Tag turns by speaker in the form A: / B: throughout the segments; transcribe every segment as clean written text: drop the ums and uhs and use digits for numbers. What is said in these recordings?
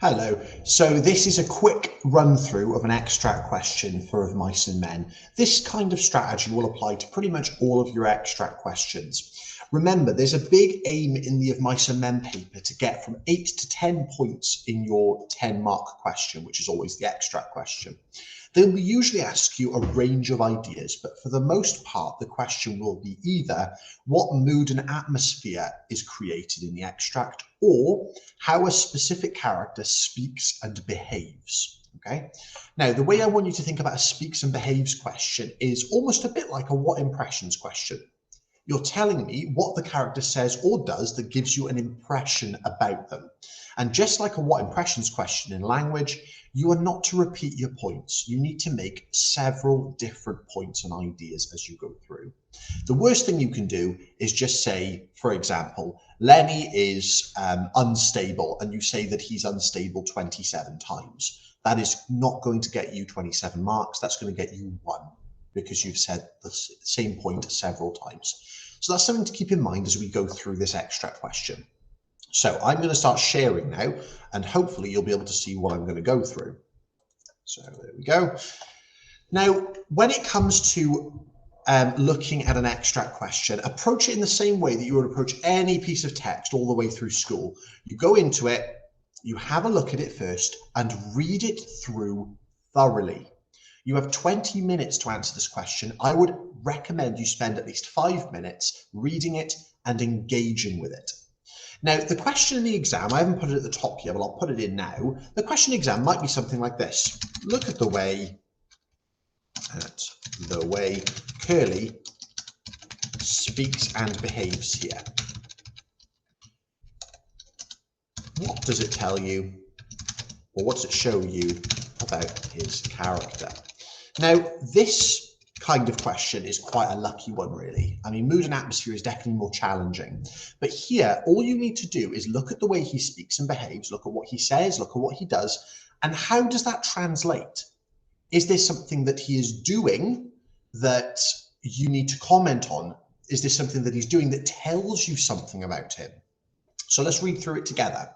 A: Hello. So this is a quick run through of an extract question for Of Mice and Men. This kind of strategy will apply to pretty much all of your extract questions. Remember, there's a big aim in the Of Mice and Men paper to get from 8 to 10 points in your 10-mark question, which is always the extract question. They will usually ask you a range of ideas, but for the most part, the question will be either what mood and atmosphere is created in the extract, or how a specific character speaks and behaves. Okay. Now, the way I want you to think about a speaks and behaves question is almost a bit like a what impressions question. You're telling me what the character says or does that gives you an impression about them. And just like a what impressions question in language, you are not to repeat your points. You need to make several different points and ideas as you go through. The worst thing you can do is just say, for example, Lenny is unstable, and you say that he's unstable 27 times. That is not going to get you 27 marks. That's going to get you 1 because you've said the same point several times. So that's something to keep in mind as we go through this extract question. So I'm going to start sharing now, and hopefully you'll be able to see what I'm going to go through. So there we go. Now, when it comes to looking at an extract question, approach it in the same way that you would approach any piece of text all the way through school. You go into it, you have a look at it first, and read it through thoroughly. You have 20 minutes to answer this question. I would recommend you spend at least 5 minutes reading it and engaging with it. Now, the question in the exam, I haven't put it at the top here, but I'll put it in now. The question in the exam might be something like this. Look at the way Curly speaks and behaves here. What does it tell you, or what does it show you about his character? Now, this kind of question is quite a lucky one, really. I mean, mood and atmosphere is definitely more challenging. But here, all you need to do is look at the way he speaks and behaves, look at what he says, look at what he does, and how does that translate? Is there something that he is doing that you need to comment on? Is there something that he's doing that tells you something about him? So let's read through it together.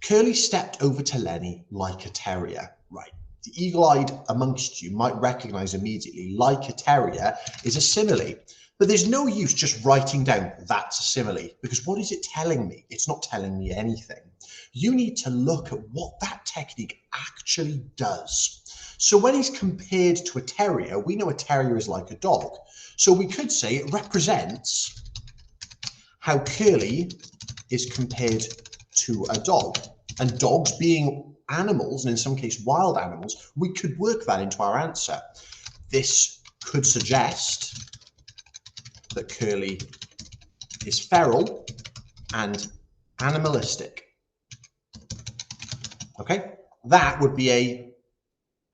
A: Curly stepped over to Lenny like a terrier. Right. The eagle-eyed amongst you might recognize immediately like a terrier is a simile, but there's no use just writing down that's a simile, because what is it telling me? It's not telling me anything. You need to look at what that technique actually does. So when he's compared to a terrier, we know a terrier is like a dog. So we could say it represents how Curly is compared to a dog. And dogs being animals, and in some case wild animals, we could work that into our answer. This could suggest that Curly is feral and animalistic. Okay, that would be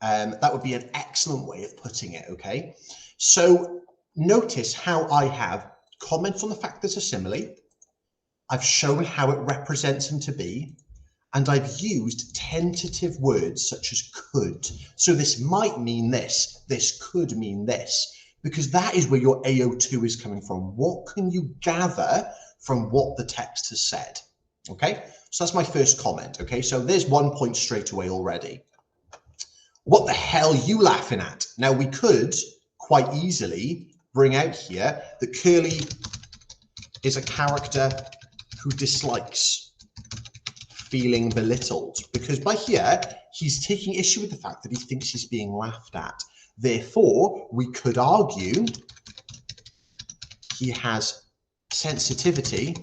A: an excellent way of putting it. Okay, so notice how I have commented on the fact there's a simile. I've shown how it represents him to be. And I've used tentative words such as could. So this might mean this could mean this, because that is where your AO2 is coming from. What can you gather from what the text has said? Okay, so that's my first comment. Okay, so there's 1 point straight away already. What the hell are you laughing at? Now we could quite easily bring out here that Curly is a character who dislikes feeling belittled, because by here he's taking issue with the fact that he thinks he's being laughed at. Therefore, we could argue he has sensitivity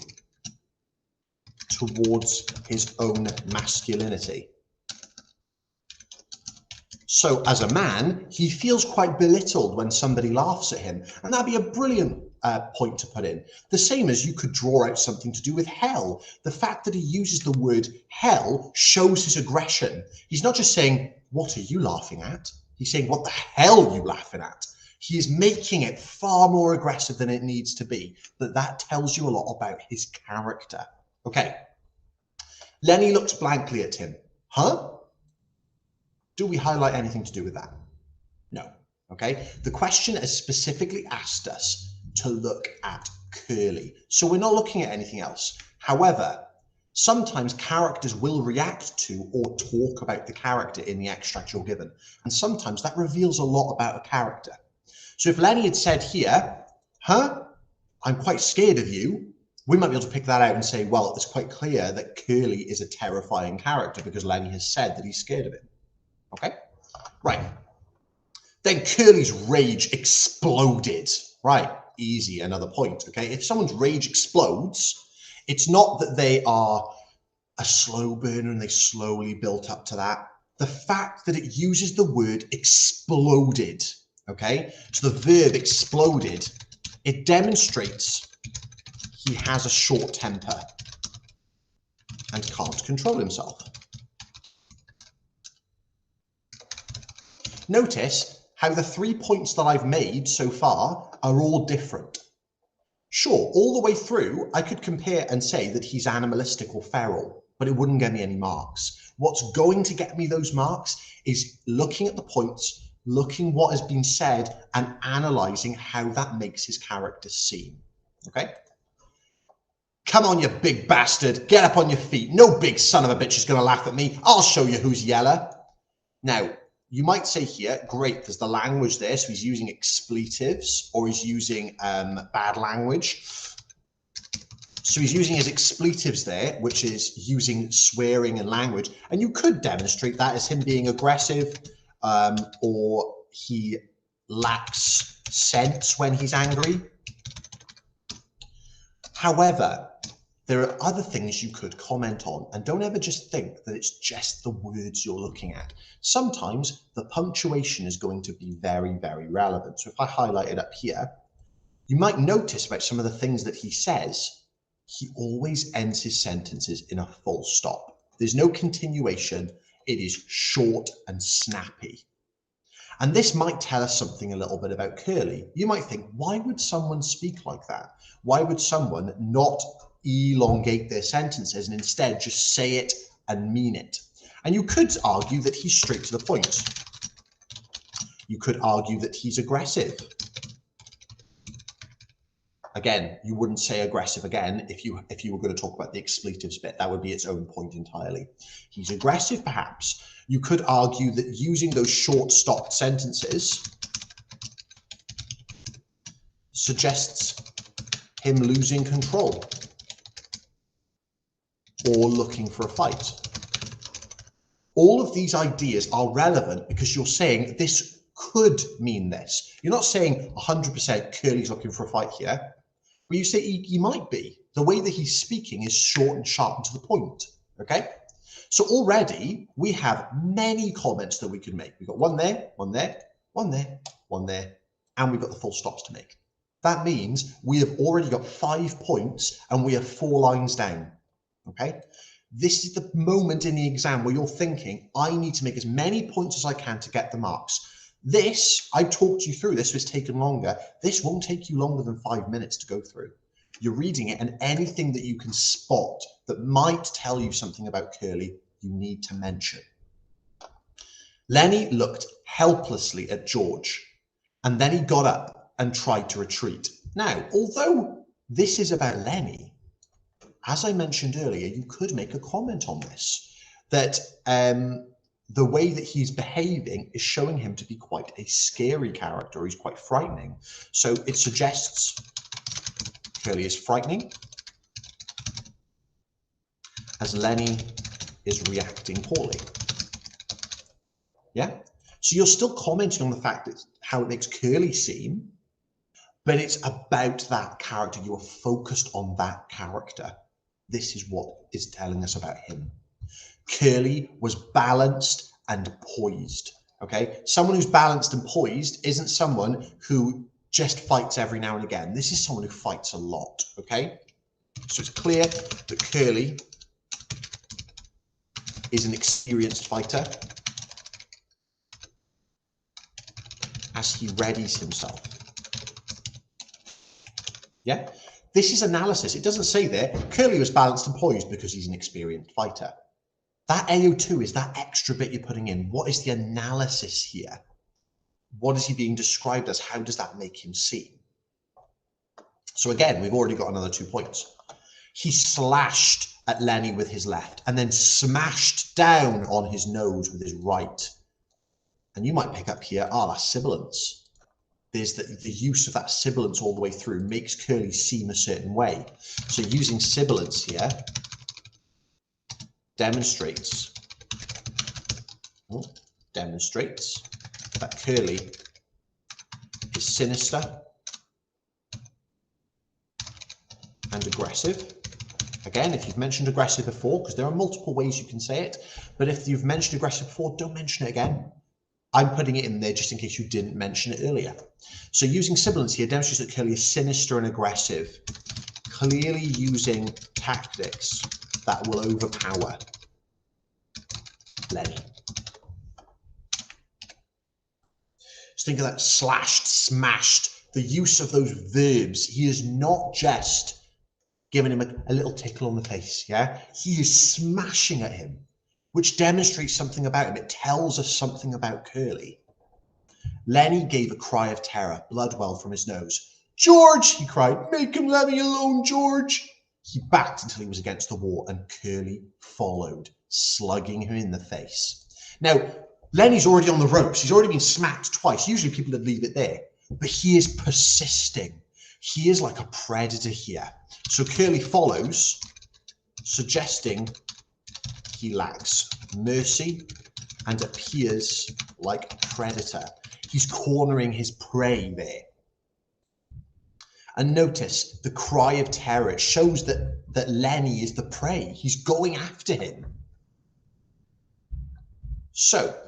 A: towards his own masculinity. So as a man, he feels quite belittled when somebody laughs at him, and that'd be a brilliant point to put in. The same as you could draw out something to do with hell. The fact that he uses the word hell shows his aggression. He's not just saying, what are you laughing at? He's saying, what the hell are you laughing at? He is making it far more aggressive than it needs to be. But that tells you a lot about his character. Okay. Lenny looks blankly at him. Huh? Do we highlight anything to do with that? No. Okay. The question has specifically asked us to look at Curly. So we're not looking at anything else. However, Sometimes characters will react to or talk about the character in the extract you're given. And sometimes that reveals a lot about a character. So if Lenny had said here, huh, I'm quite scared of you, we might be able to pick that out and say, well, it's quite clear that Curly is a terrifying character because Lenny has said that he's scared of him. Okay, right. Then Curly's rage exploded. Right, easy, another point. Okay, if someone's rage explodes, it's not that they are a slow burner and they slowly built up to that. The fact that it uses the word exploded, okay, so the verb exploded, it demonstrates he has a short temper and can't control himself. Notice how the 3 points that I've made so far are all different. Sure, all the way through, I could compare and say that he's animalistic or feral, but it wouldn't get me any marks. What's going to get me those marks is looking at the points, looking what has been said, and analysing how that makes his character seem. Okay? Come on, you big bastard. Get up on your feet. No big son of a bitch is going to laugh at me. I'll show you who's yeller. Now, you might say here, great, there's the language there, so he's using expletives or he's using bad language. So he's using his expletives there, which is using swearing and language. And you could demonstrate that as him being aggressive or he lacks sense when he's angry. However, there are other things you could comment on, and don't ever just think that it's just the words you're looking at. Sometimes the punctuation is going to be very, very relevant. So if I highlight it up here, you might notice about some of the things that he says, he always ends his sentences in a full stop. There's no continuation. It is short and snappy. And this might tell us something a little bit about Curly. You might think, why would someone speak like that? Why would someone not elongate their sentences and instead just say it and mean it? And you could argue that he's straight to the point. You could argue that he's aggressive. Again, you wouldn't say aggressive again if you were going to talk about the expletives bit. That would be its own point entirely. He's aggressive, perhaps. You could argue that using those short stopped sentences suggests him losing control or looking for a fight. All of these ideas are relevant because you're saying this could mean this. You're not saying 100% Curly's looking for a fight here, but you say he might be. The way that he's speaking is short and sharp and to the point, okay? So already we have many comments that we could make. We've got one there, one there, one there, one there, and we've got the full stops to make. That means we have already got 5 points and we have 4 lines down, okay? This is the moment in the exam where you're thinking, I need to make as many points as I can to get the marks. This, I talked you through, this was taken longer. This won't take you longer than 5 minutes to go through. You're reading it, and anything that you can spot that might tell you something about Curly, you need to mention. Lenny looked helplessly at George, and then he got up and tried to retreat. Now, although this is about Lenny, as I mentioned earlier, you could make a comment on this, that the way that he's behaving is showing him to be quite a scary character. He's quite frightening. So it suggests Curly is frightening as Lenny is reacting poorly. Yeah? So you're still commenting on the fact that how it makes Curly seem, but it's about that character. You are focused on that character. This is what is telling us about him. Curly was balanced and poised, okay? Someone who's balanced and poised isn't someone who just fights every now and again. This is someone who fights a lot, okay? So it's clear that Curly is an experienced fighter as he readies himself. Yeah? This is analysis. It doesn't say there, Curly was balanced and poised because he's an experienced fighter. That AO2 is that extra bit you're putting in. What is the analysis here? What is he being described as? How does that make him seem? So again, we've already got another 2 points. He slashed at Lenny with his left and then smashed down on his nose with his right. And you might pick up here, that's sibilance. There's the use of that sibilance all the way through makes Curly seem a certain way. So using sibilance here demonstrates that Curly is sinister and aggressive. Again, if you've mentioned aggressive before, because there are multiple ways you can say it, but if you've mentioned aggressive before, don't mention it again. I'm putting it in there just in case you didn't mention it earlier. So using sibilance here demonstrates that Curly is sinister and aggressive, clearly using tactics that will overpower Lenny. Just think of that slashed, smashed, the use of those verbs. He is not just giving him a little tickle on the face, yeah? He is smashing at him, which demonstrates something about him. It tells us something about Curly. Lenny gave a cry of terror, blood welled from his nose. "George," he cried, "make him let me alone, George." He backed until he was against the wall and Curly followed, slugging him in the face. Now, Lenny's already on the ropes. He's already been smacked twice. Usually people would leave it there, but he is persisting. He is like a predator here. So Curly follows, suggesting he lacks mercy and appears like a predator. He's cornering his prey there. And notice the cry of terror. It shows that Lenny is the prey. He's going after him. So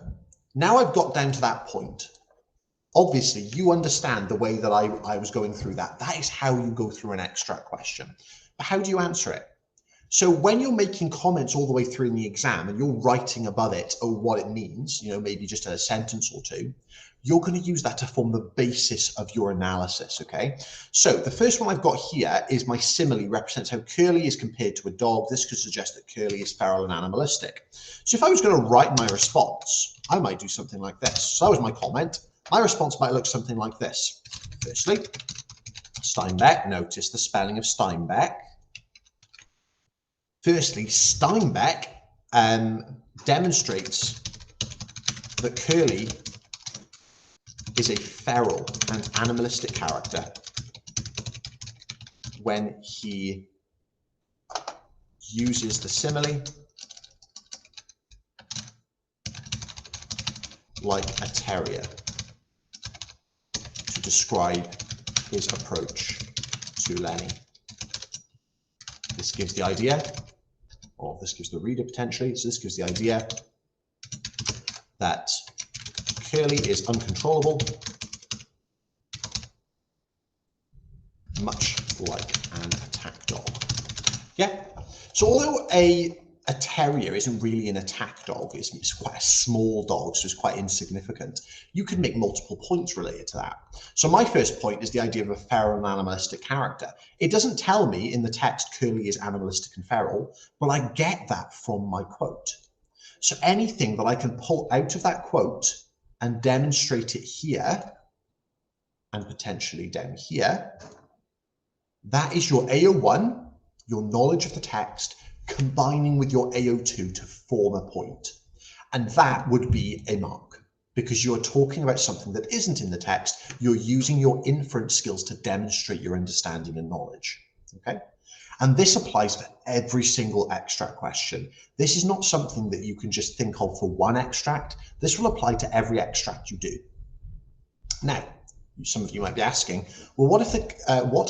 A: now I've got down to that point. Obviously, you understand the way that I was going through that. That is how you go through an extract question. But how do you answer it? So when you're making comments all the way through in the exam and you're writing above it what it means, maybe just a sentence or two, you're going to use that to form the basis of your analysis, okay? So the first one I've got here is my simile represents how Curly is compared to a dog. This could suggest that Curly is feral and animalistic. So if I was going to write my response, I might do something like this. So that was my comment. My response might look something like this. Firstly, Steinbeck. Notice the spelling of Steinbeck. Firstly, Steinbeck demonstrates that Curly is a feral and animalistic character when he uses the simile like a terrier to describe his approach to Lenny. This gives the idea, or this gives the reader potentially, so this gives the idea that Curly is uncontrollable, much like an attack dog. Yeah, so although a terrier isn't really an attack dog, it's quite a small dog, so it's quite insignificant, you can make multiple points related to that. So my first point is the idea of a feral and animalistic character. It doesn't tell me in the text Curly is animalistic and feral, but I get that from my quote. So anything that I can pull out of that quote and demonstrate it here, and potentially down here, that is your AO1, your knowledge of the text, combining with your AO2 to form a point. And that would be a mark, because you're talking about something that isn't in the text. You're using your inference skills to demonstrate your understanding and knowledge, okay? And this applies to every single extract question. This is not something that you can just think of for one extract. This will apply to every extract you do. Now, some of you might be asking, well, what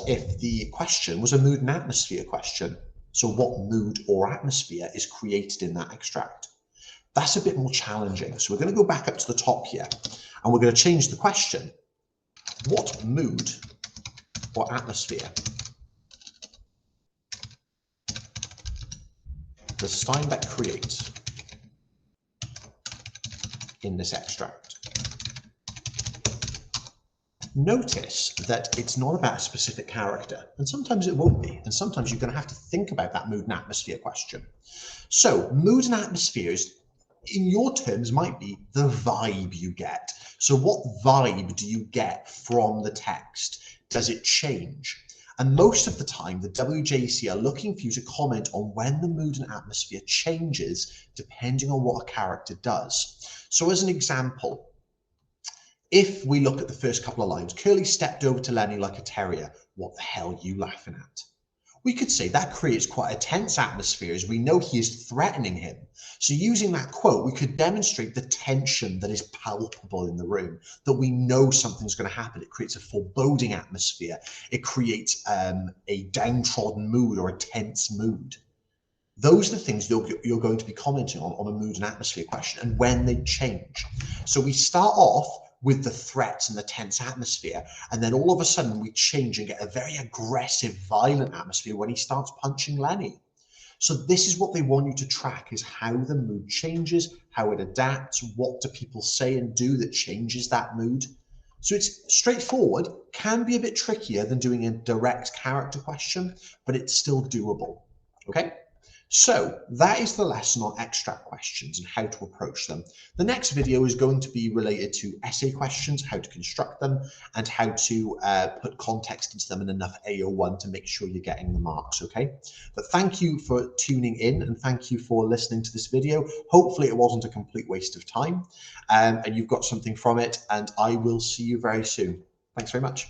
A: if the question was a mood and atmosphere question? So what mood or atmosphere is created in that extract? That's a bit more challenging. So we're going to go back up to the top here and we're going to change the question. What mood or atmosphere does Steinbeck create in this extract? Notice that it's not about a specific character, and sometimes it won't be, and sometimes you're going to have to think about that mood and atmosphere question. So mood and atmospheres, in your terms, might be the vibe you get. So what vibe do you get from the text? Does it change? And most of the time, the WJEC are looking for you to comment on when the mood and atmosphere changes depending on what a character does. So as an example, if we look at the first couple of lines, Curly stepped over to Lenny like a terrier. What the hell are you laughing at? We could say that creates quite a tense atmosphere as we know he is threatening him. So using that quote, we could demonstrate the tension that is palpable in the room, that we know something's going to happen. It creates a foreboding atmosphere. It creates a downtrodden mood or a tense mood. Those are the things you're going to be commenting on a mood and atmosphere question and when they change. So we start off with the threats and the tense atmosphere, and then all of a sudden we change and get a very aggressive, violent atmosphere when he starts punching Lenny. So this is what they want you to track, is how the mood changes, how it adapts, what do people say and do that changes that mood. So it's straightforward, can be a bit trickier than doing a direct character question, but it's still doable, okay? So that is the lesson on extract questions and how to approach them. The next video is going to be related to essay questions, how to construct them, and how to put context into them in enough AO1 to make sure you're getting the marks, okay? But thank you for tuning in and thank you for listening to this video. Hopefully it wasn't a complete waste of time and you've got something from it, and I will see you very soon. Thanks very much.